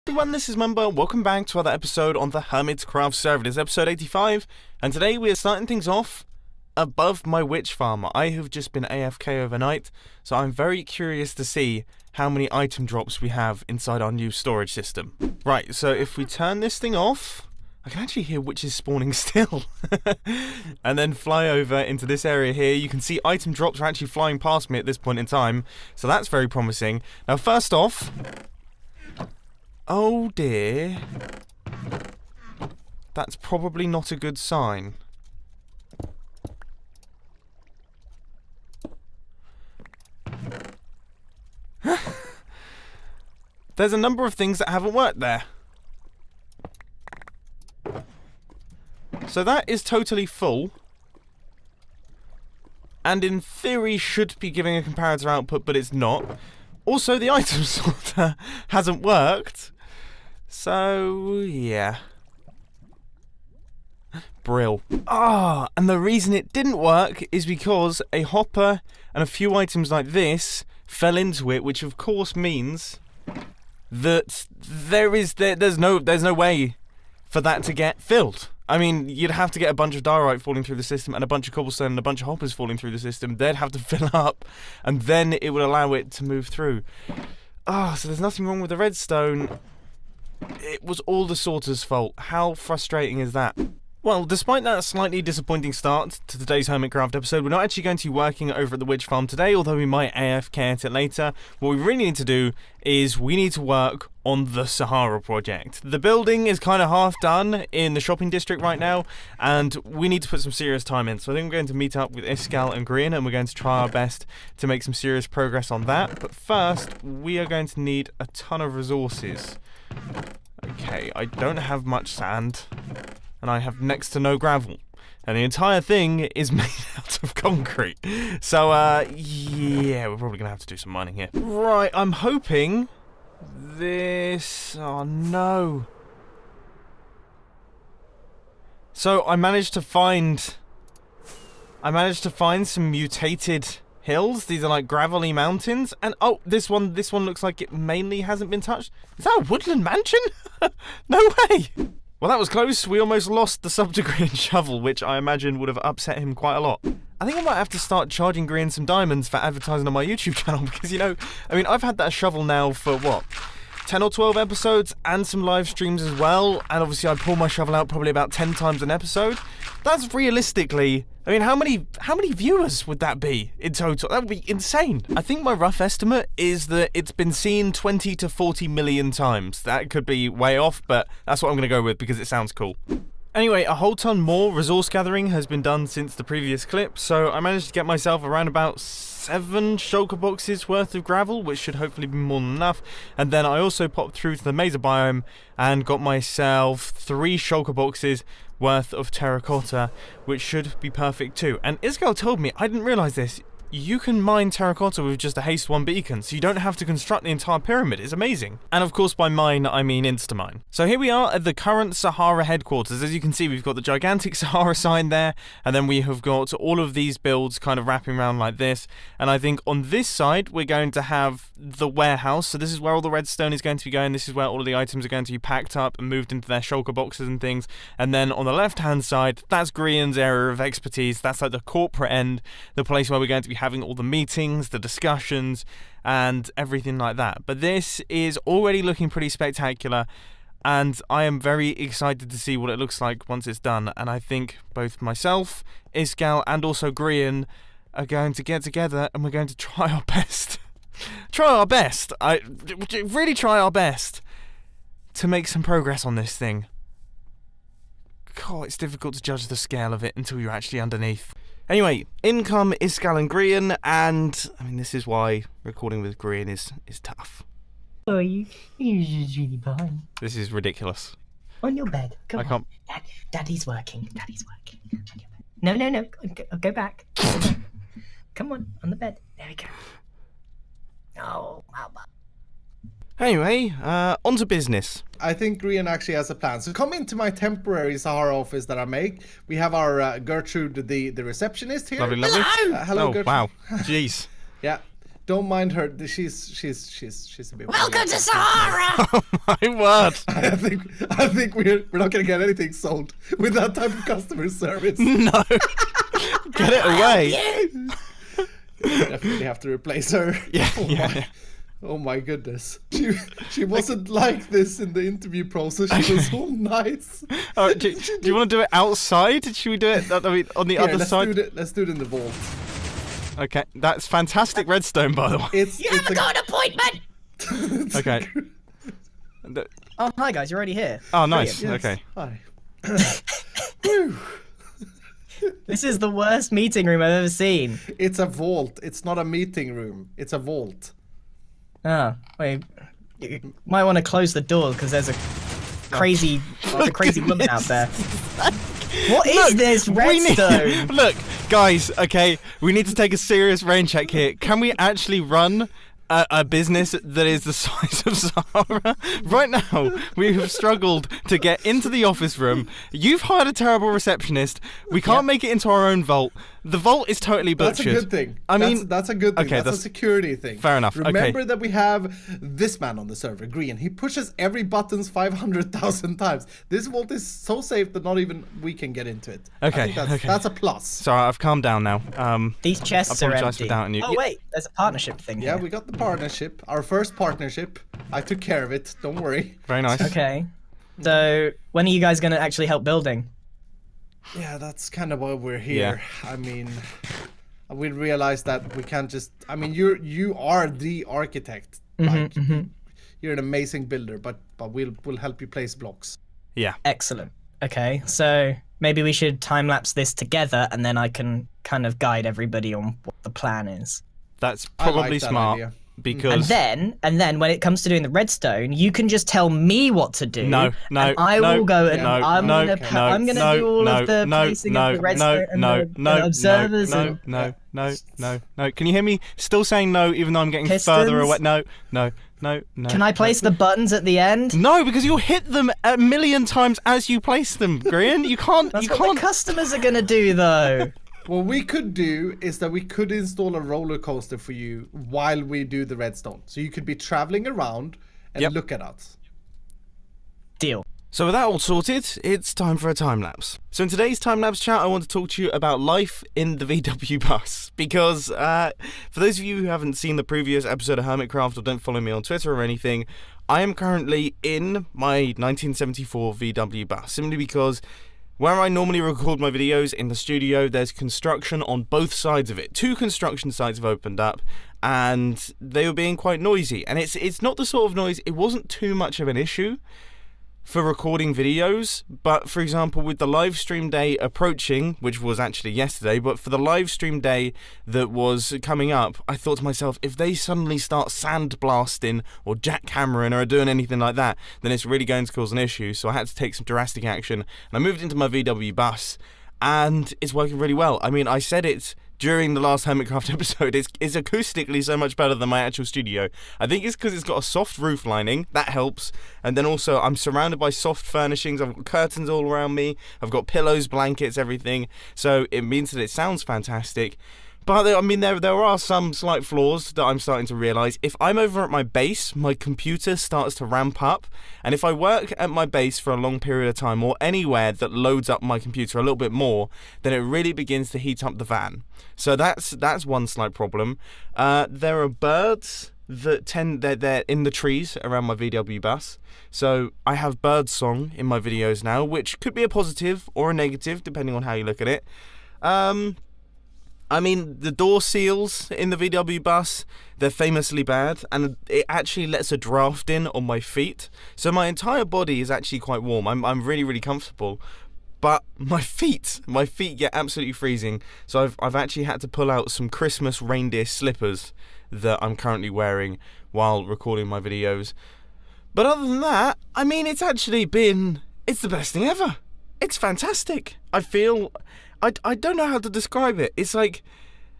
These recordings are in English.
Everyone, this is Mumbo. Welcome back to another episode on the Hermitcraft server. It is episode 85, and today we are starting things off above my witch farm. I have just been AFK overnight, so I'm very curious to see how many item drops we have inside our new storage system. Right, so if we turn this thing off, I can actually hear witches spawning still. And then fly over into this area here. You can see item drops are actually flying past me at this point in time, so that's very promising. Now, first off, oh dear, that's probably not a good sign. There's a number of things that haven't worked there. So that is totally full. And in theory should be giving a comparator output, but it's not. Also, the item sorter hasn't worked. So, yeah. Brill. Ah, and the reason it didn't work is because a hopper and a few items like this fell into it, which of course means that there's no way for that to get filled. I mean, you'd have to get a bunch of diorite falling through the system and a bunch of cobblestone and a bunch of hoppers falling through the system. They'd have to fill up, and then it would allow it to move through. Ah, so there's nothing wrong with the redstone. It was all the sorter's fault. How frustrating is that? Well, despite that slightly disappointing start to today's Hermitcraft episode, we're not actually going to be working over at the witch farm today, although we might AFK at it later. What we really need to do is we need to work on the Sahara project. The building is kind of half done in the shopping district right now, and we need to put some serious time in. So I think we're going to meet up with Iskall and Green, and we're going to try our best to make some serious progress on that. But first, we are going to need a ton of resources. Okay, I don't have much sand, and I have next to no gravel. And the entire thing is made out of concrete. So, yeah, we're probably going to have to do some mining here. Right, I'm hoping this... Oh, no. So, I managed to find some mutated hills. These are like gravelly mountains. And, oh, this one looks like it mainly hasn't been touched. Is that a woodland mansion? No way! Well, that was close. We almost lost the Subterranean shovel, which I imagine would have upset him quite a lot. I think I might have to start charging Green some diamonds for advertising on my YouTube channel, because, you know, I mean, I've had that shovel now for, what, 10 or 12 episodes and some live streams as well, and obviously I pull my shovel out probably about 10 times an episode. That's realistically... I mean, how many viewers would that be in total? That would be insane. I think my rough estimate is that it's been seen 20 to 40 million times. That could be way off, but that's what I'm going to go with because it sounds cool. Anyway, a whole ton more resource gathering has been done since the previous clip, so I managed to get myself around about 7 shulker boxes worth of gravel, which should hopefully be more than enough. And then I also popped through to the mesa biome and got myself 3 shulker boxes worth of terracotta, which should be perfect too. And Iskall told me, I didn't realise this, you can mine terracotta with just a haste 1 beacon, so you don't have to construct the entire pyramid. It's amazing. And of course by mine, I mean insta-mine. So here we are at the current Sahara headquarters. As you can see, we've got the gigantic Sahara sign there, and then we have got all of these builds kind of wrapping around like this. And I think on this side, we're going to have the warehouse. So this is where all the redstone is going to be going. This is where all of the items are going to be packed up and moved into their shulker boxes and things. And then on the left-hand side, that's Grian's area of expertise. That's like the corporate end, the place where we're going to be having all the meetings, the discussions, and everything like that. But this is already looking pretty spectacular, and I am very excited to see what it looks like once it's done. And I think both myself, Iskall, and also Grian are going to get together and we're going to try our best. Really try our best to make some progress on this thing. God, it's difficult to judge the scale of it until you're actually underneath. Anyway, in come Iskall and Grian, and I mean, this is why recording with Grian is tough. Oh, you're just really behind. This is ridiculous. On your bed. Come I on. can't. Daddy's working. Daddy's working. On your bed. No. Go back. Come on the bed. There we go. Oh, wow. Anyway, on to business. I think Grian actually has a plan. So come into my temporary Sahara office that I make. We have our Gertrude, the receptionist here. Lovely. Hello, Oh, Gertrude. wow. Jeez. Yeah. Don't mind her. She's a bit. Welcome to Sahara! Oh my word! I think we're not gonna get anything sold with that type of customer service. No, get it away. Definitely have to replace her. Yeah, Oh yeah, my. yeah. Oh my goodness. She wasn't like this in the interview process. She was so nice. Oh, do you want to do it outside? Should we do it? I mean, on the Here, other side. let's do it in the vault. Okay, that's fantastic redstone, by the way. You haven't got an appointment! Okay. Oh, hi guys, you're already here. Oh, nice. Yes. Okay. Hi. Whew. This is the worst meeting room I've ever seen. It's a vault. It's not a meeting room. It's a vault. Oh, wait. You might want to close the door because there's a crazy woman out there. What is this redstone? Look, guys, okay, we need to take a serious rain check here. Can we actually run a business that is the size of Sahara? Right now, we have struggled to get into the office room. You've hired a terrible receptionist. We can't make it into our own vault. The vault is totally butchered. That's a good thing. I mean, that's a good thing. okay, that's a security thing. fair enough, okay. Remember that we have this man on the server, Green. He pushes every buttons 500,000 times. This vault is so safe that not even we can get into it. Okay, I think that's a plus. Sorry, I've calmed down now. These chests I are apologise for empty. doubting you. Oh wait, there's a partnership thing Yeah, here. we got the partnership. Our first partnership. I took care of it. Don't worry. Very nice. Okay. So, when are you guys going to actually help building? Yeah, that's kind of why we're here. I mean, we realized that we can't just. I mean, you are the architect. Like, you're an amazing builder, but we'll help you place blocks. Yeah. Excellent. Okay, so maybe we should time-lapse this together and then I can kind of guide everybody on what the plan is. That's I like probably that smart. idea. Because And then when it comes to doing the redstone, you can just tell me what to do. No, and I will go and I'm gonna do all of the placing of the redstone and the observers and no. Can you hear me still saying no, even though I'm getting further away? No. Can I place the buttons at the end? No, because you'll hit them a million times as you place them, Grian. You can't. That's you what can't. the customers are gonna do, though. What we could do is that we could install a roller coaster for you while we do the redstone. So you could be traveling around and look at us. Deal. So with that all sorted, it's time for a time lapse. So in today's time lapse chat, I want to talk to you about life in the VW bus. Because for those of you who haven't seen the previous episode of Hermitcraft or don't follow me on Twitter or anything, I am currently in my 1974 VW bus. Simply because where I normally record my videos in the studio, there's construction on both sides of it. 2 construction sites have opened up, and they were being quite noisy. And it's not the sort of noise, it wasn't too much of an issue for recording videos, but for example with the live stream day approaching, which was actually yesterday, but for the live stream day that was coming up, I thought to myself, if they suddenly start sandblasting or jackhammering or doing anything like that, then it's really going to cause an issue. So I had to take some drastic action, and I moved into my VW bus, and it's working really well. I mean, I said it during the last Hermitcraft episode, it's acoustically so much better than my actual studio. I think it's because it's got a soft roof lining, that helps, and then also I'm surrounded by soft furnishings. I've got curtains all around me, I've got pillows, blankets, everything, so it means that it sounds fantastic. But I mean, there are some slight flaws that I'm starting to realise. If I'm over at my base, my computer starts to ramp up, and if I work at my base for a long period of time, or anywhere that loads up my computer a little bit more, then it really begins to heat up the van. So that's one slight problem. There are birds that they're in the trees around my VW bus. So I have bird song in my videos now, which could be a positive or a negative, depending on how you look at it. I mean, the door seals in the VW bus, they're famously bad, and it actually lets a draft in on my feet. So my entire body is actually quite warm. I'm really, really comfortable. But my feet get absolutely freezing. So I've actually had to pull out some Christmas reindeer slippers that I'm currently wearing while recording my videos. But other than that, I mean, it's the best thing ever. It's fantastic. I don't know how to describe it. It's like,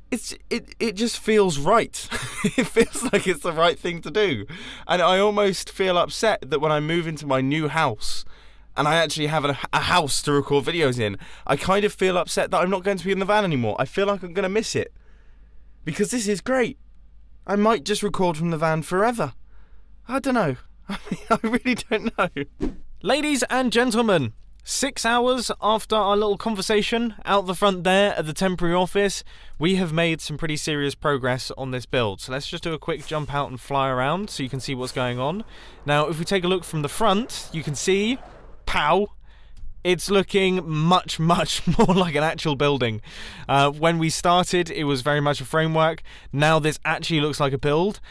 it just feels right. It feels like it's the right thing to do. And I almost feel upset that when I move into my new house, and I actually have a house to record videos in, I kind of feel upset that I'm not going to be in the van anymore. I feel like I'm going to miss it. Because this is great. I might just record from the van forever. I don't know. I mean, I really don't know. Ladies and gentlemen, 6 hours after our little conversation out the front there at the temporary office, we have made some pretty serious progress on this build. So let's just do a quick jump out and fly around so you can see what's going on. Now, if we take a look from the front, you can see, pow, it's looking much, much more like an actual building. When we started, it was very much a framework. Now this actually looks like a build,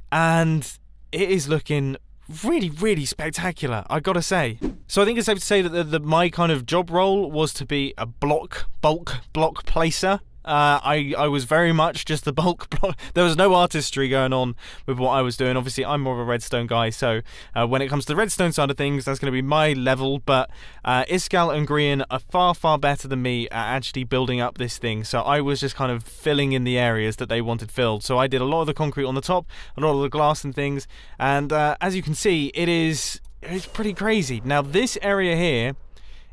and it is looking really, really spectacular, I gotta say. So I think it's safe to say that my kind of job role was to be a bulk block placer. I was very much just the bulk block. There was no artistry going on with what I was doing. Obviously, I'm more of a redstone guy, so when it comes to the redstone side of things, that's going to be my level. But Iskal and Grian are far, far better than me at actually building up this thing. So I was just kind of filling in the areas that they wanted filled. So I did a lot of the concrete on the top, a lot of the glass and things. And as you can see, it's pretty crazy. Now, this area here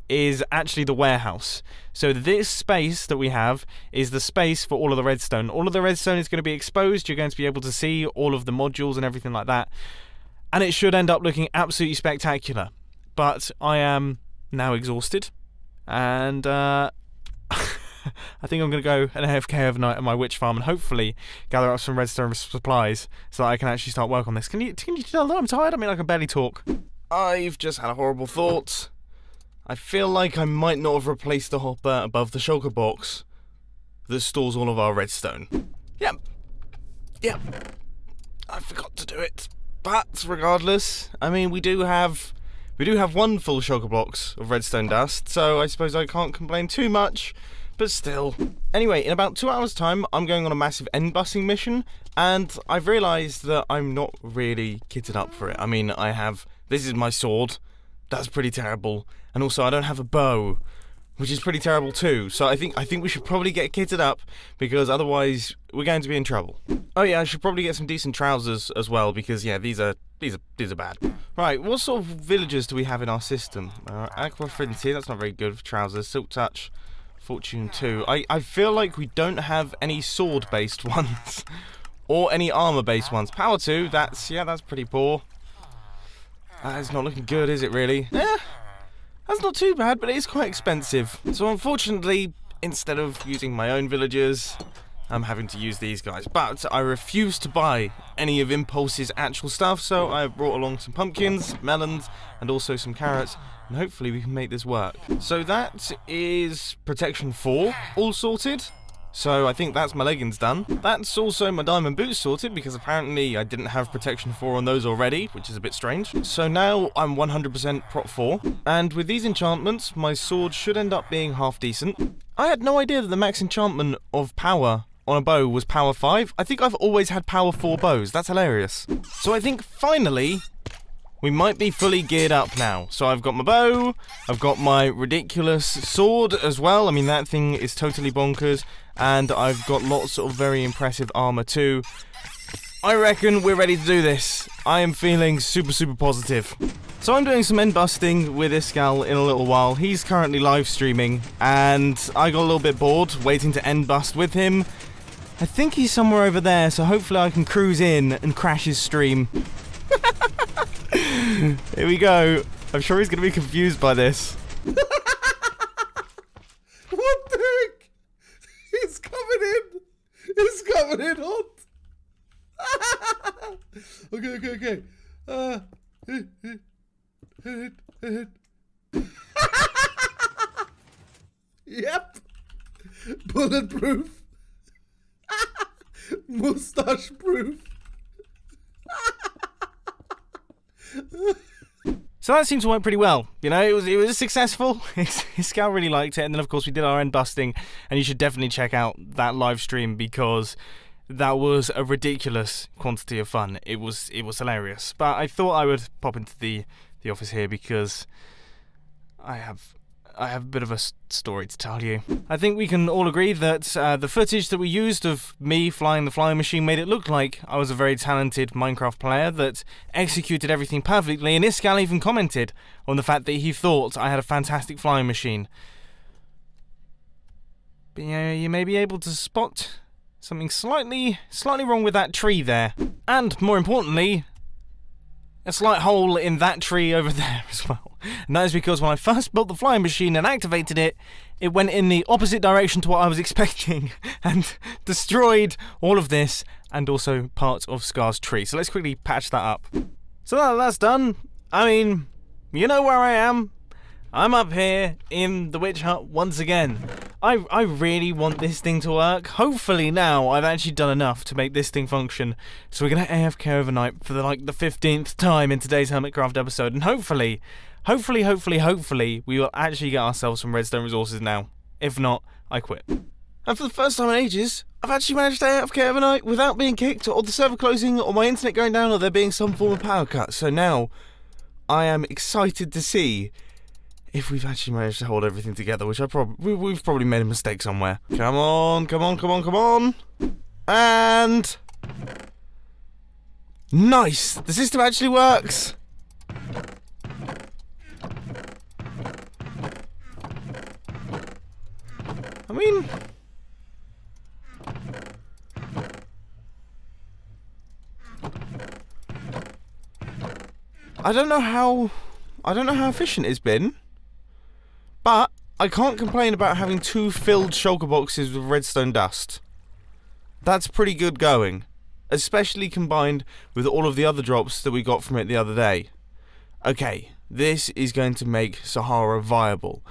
is actually the warehouse. So this space that we have is the space for all of the redstone. All of the redstone is going to be exposed. You're going to be able to see all of the modules and everything like that. And it should end up looking absolutely spectacular. But I am now exhausted. And I think I'm going to go an AFK overnight at my witch farm and hopefully gather up some redstone supplies so that I can actually start work on this. Can you tell that I'm tired? I mean, I can barely talk. I've just had a horrible thought. I feel like I might not have replaced the hopper above the shulker box that stores all of our redstone. Yep. I forgot to do it. But regardless, I mean, we do have one full shulker box of redstone dust, so I suppose I can't complain too much, but still. Anyway, in about 2 hours' time, I'm going on a massive end busting mission, and I've realised that I'm not really kitted up for it. I mean, this is my sword. That's pretty terrible. And also, I don't have a bow, which is pretty terrible too. So I think we should probably get kitted up, because otherwise we're going to be in trouble. Oh yeah, I should probably get some decent trousers as well, because yeah, these are bad. Right, what sort of villagers do we have in our system? Aqua Affinity, that's not very good for trousers. Silk Touch, Fortune 2. I feel like we don't have any sword-based ones, or any armor-based ones. Power 2, that's pretty poor. It's not looking good, is it really? That's not too bad, but it is quite expensive. So unfortunately, instead of using my own villagers, I'm having to use these guys. But I refuse to buy any of Impulse's actual stuff, so I brought along some pumpkins, melons, and also some carrots, and hopefully we can make this work. So that is Protection 4 all sorted. So I think that's my leggings done. That's also my diamond boots sorted, because apparently I didn't have Protection 4 on those already, which is a bit strange. So now I'm 100% Prot 4. And with these enchantments, my sword should end up being half decent. I had no idea that the max enchantment of power on a bow was power 5. I think I've always had power 4 bows. That's hilarious. So I think finally we might be fully geared up now. So I've got my bow, I've got my ridiculous sword as well. I mean, that thing is totally bonkers. And I've got lots of very impressive armor too. I reckon we're ready to do this. I am feeling super, super positive. So I'm doing some end busting with Iskal in a little while. He's currently live streaming, and I got a little bit bored waiting to end bust with him. I think he's somewhere over there, so hopefully I can cruise in and crash his stream. Here we go. I'm sure he's going to be confused by this. What the heck? He's coming in! He's coming in hot! Okay. Yep! Bulletproof! Mustache proof! So that seems to work pretty well. You know, it was successful. Iskal really liked it, and then of course we did our end busting, and you should definitely check out that live stream, because that was a ridiculous quantity of fun. It was hilarious. But I thought I would pop into the office here because I have a bit of a story to tell you. I think we can all agree that the footage that we used of me flying the flying machine made it look like I was a very talented Minecraft player that executed everything perfectly, and Iskal even commented on the fact that he thought I had a fantastic flying machine. But you may be able to spot something slightly wrong with that tree there. And more importantly, a slight hole in that tree over there as well. And that is because when I first built the flying machine and activated it, it went in the opposite direction to what I was expecting and destroyed all of this and also parts of Scar's tree. So let's quickly patch that up. So now that's done, I mean, you know where I am. I'm up here in the witch hut once again. I really want this thing to work. Hopefully now I've actually done enough to make this thing function. So we're gonna AFK overnight for the 15th time in today's Hermitcraft episode, and hopefully we will actually get ourselves some redstone resources now. If not, I quit. And for the first time in ages, I've actually managed to AFK overnight without being kicked, or the server closing, or my internet going down, or there being some form of power cut. So now I am excited to see if we've actually managed to hold everything together, which we've probably made a mistake somewhere. Come on. And nice! The system actually works! I mean, I don't know how efficient it's been. But I can't complain about having 2 filled shulker boxes with redstone dust. That's pretty good going, especially combined with all of the other drops that we got from it the other day. Okay, this is going to make Sahara viable.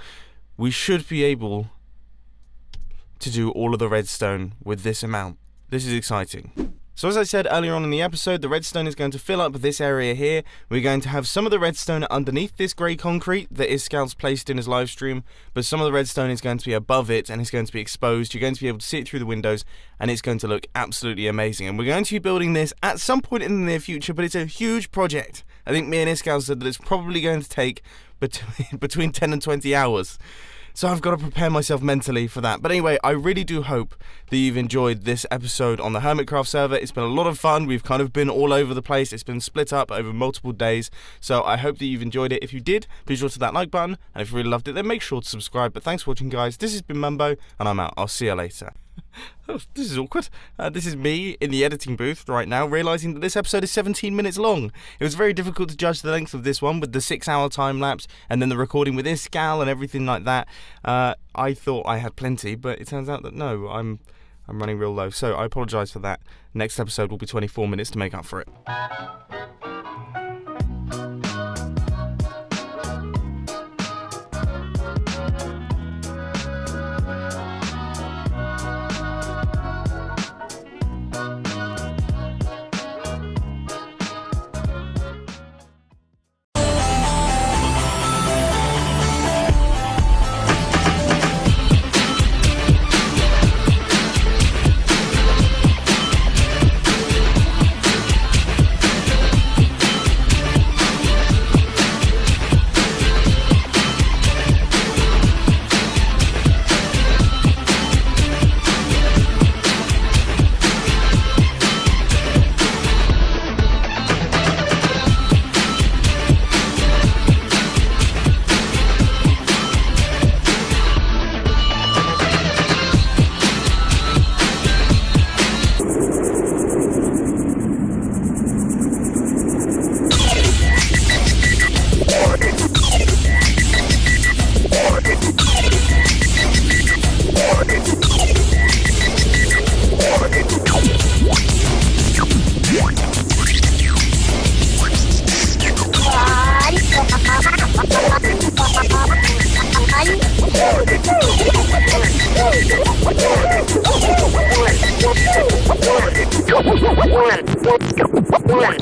We should be able to do all of the redstone with this amount. This is exciting. So as I said earlier on in the episode, the redstone is going to fill up this area here. We're going to have some of the redstone underneath this grey concrete that Iscal's placed in his live stream, but some of the redstone is going to be above it and it's going to be exposed. You're going to be able to see it through the windows and it's going to look absolutely amazing. And we're going to be building this at some point in the near future, but it's a huge project. I think me and Iscal said that it's probably going to take between 10 and 20 hours. So I've got to prepare myself mentally for that. But anyway, I really do hope that you've enjoyed this episode on the Hermitcraft server. It's been a lot of fun. We've kind of been all over the place. It's been split up over multiple days. So I hope that you've enjoyed it. If you did, be sure to hit that like button. And if you really loved it, then make sure to subscribe. But thanks for watching, guys. This has been Mumbo, and I'm out. I'll see you later. Oh, this is awkward. This is me in the editing booth right now, realising that this episode is 17 minutes long. It was very difficult to judge the length of this one with the 6-hour time lapse and then the recording with Iscal and everything like that. I thought I had plenty, but it turns out that no, I'm running real low. So I apologise for that. Next episode will be 24 minutes to make up for it. One.